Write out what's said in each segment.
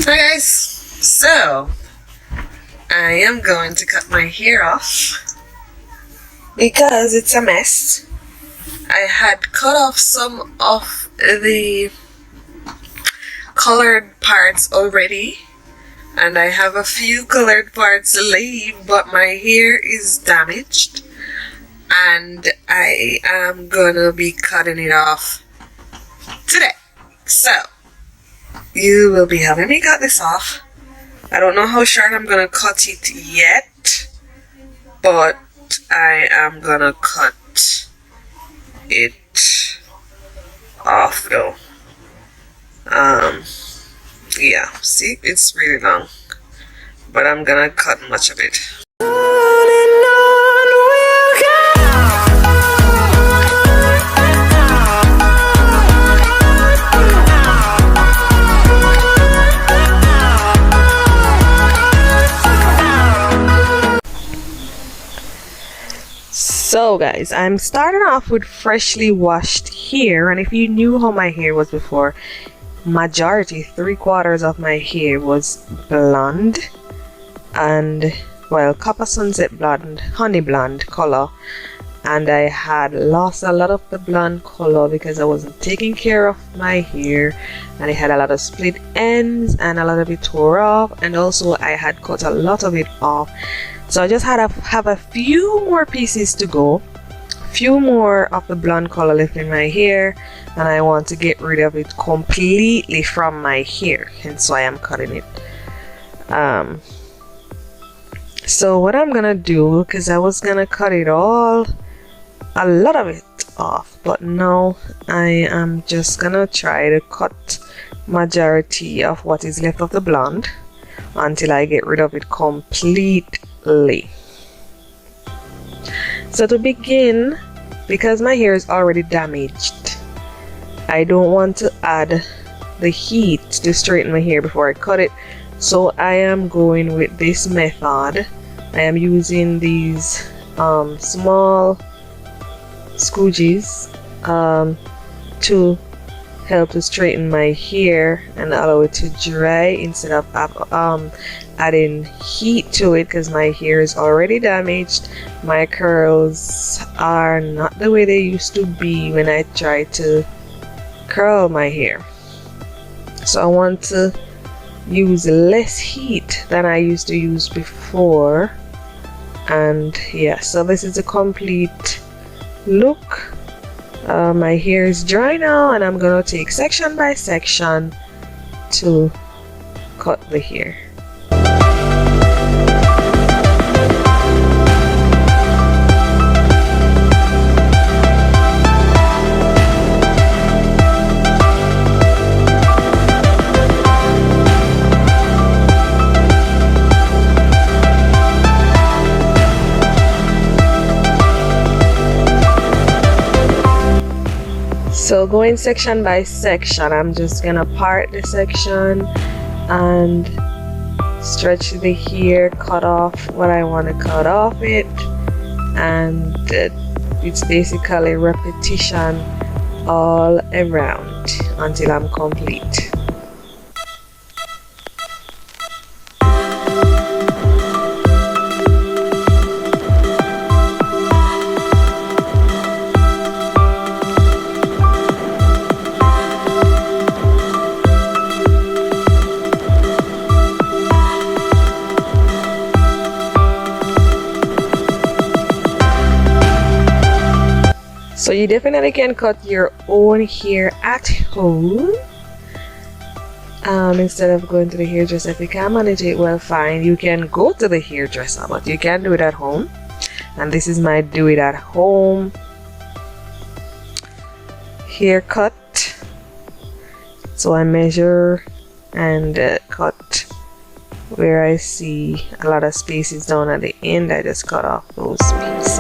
Hi guys, so I am going to cut my hair off because it's a mess. I had cut off some of the colored parts already and I have a few colored parts to leave, but my hair is damaged and I am gonna be cutting it off today. So you will be having me cut this off. I don't know how short I'm gonna cut it yet, but I am gonna cut it off though. Yeah, see, it's really long, but I'm gonna cut much of it. So guys, I'm starting off with freshly washed hair, and if you knew how my hair was before, majority 3/4 of my hair was blonde and, well, copper sunset blonde, honey blonde color, and I had lost a lot of the blonde color because I wasn't taking care of my hair and it had a lot of split ends and a lot of it tore off, and also I had cut a lot of it off. So I just had to have a few more pieces to go, few more of the blonde color left in my hair, and I want to get rid of it completely from my hair, hence why I'm cutting it. So what I'm gonna do, because I was gonna cut it all, a lot of it off, but now I am just gonna try to cut majority of what is left of the blonde until I get rid of it completely. So to begin, because my hair is already damaged, I don't want to add the heat to straighten my hair before I cut it, so I am going with this method. I am using these small scoogies to help to straighten my hair and allow it to dry instead of adding heat to it, because my hair is already damaged. My curls are not the way they used to be when I tried to curl my hair, so I want to use less heat than I used to use before. And yeah, so this is a complete look. My hair is dry now, and I'm gonna take section by section to cut the hair. So going section by section, I'm just gonna part the section and stretch the hair, cut off what I want to cut off it, and it's basically repetition all around until I'm complete. So you definitely can cut your own hair at home instead of going to the hairdresser. If you can't manage it, well, fine, you can go to the hairdresser, but you can do it at home. And this is my do it at home haircut. So I measure and cut where I see a lot of spaces down at the end. I just cut off those pieces.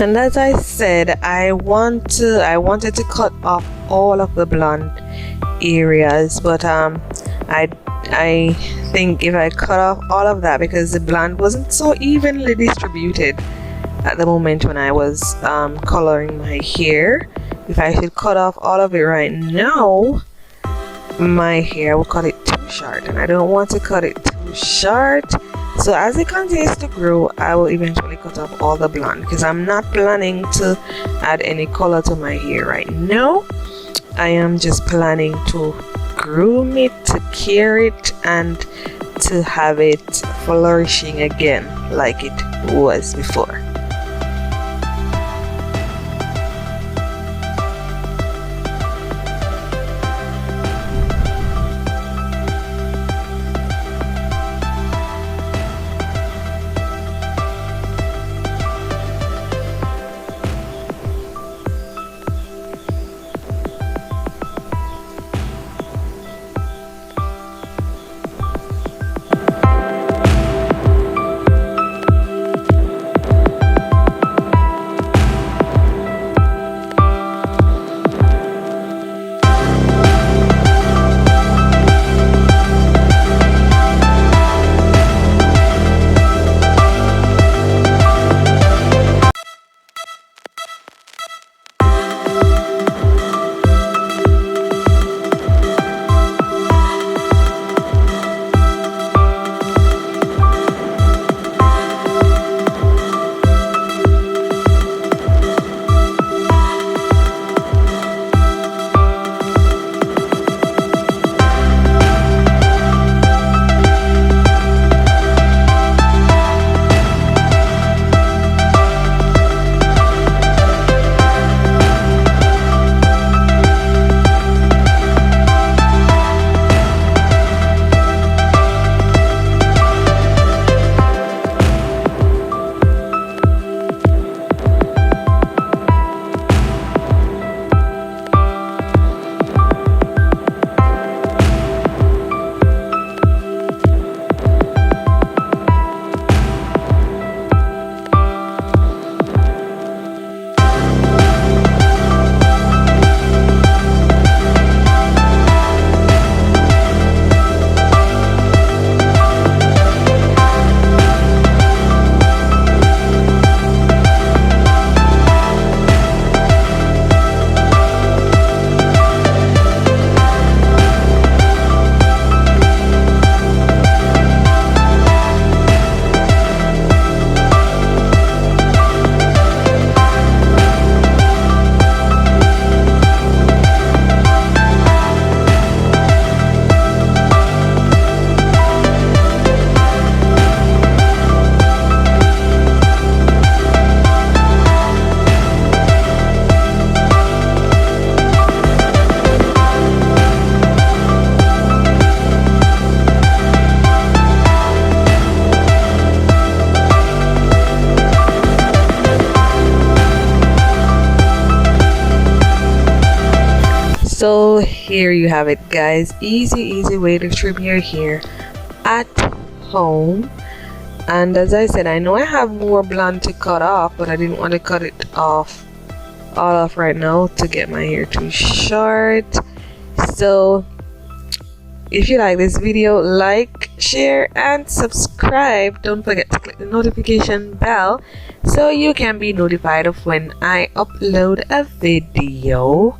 And as I said, I wanted to cut off all of the blonde areas, but I think if I cut off all of that, because the blonde wasn't so evenly distributed at the moment when I was coloring my hair, if I should cut off all of it right now, my hair will cut it too short, and I don't want to cut it too short. So as it continues to grow, I will eventually cut off all the blonde, because I'm not planning to add any color to my hair right now. I am just planning to groom it, to care it, and to have it flourishing again like it was before. So here you have it, guys. Easy way to trim your hair at home. And as I said, I know I have more blonde to cut off, but I didn't want to cut it off all off right now to get my hair too short. So if you like this video, like, share, and subscribe. Don't forget to click the notification bell so you can be notified of when I upload a video.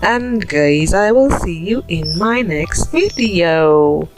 And guys, I will see you in my next video.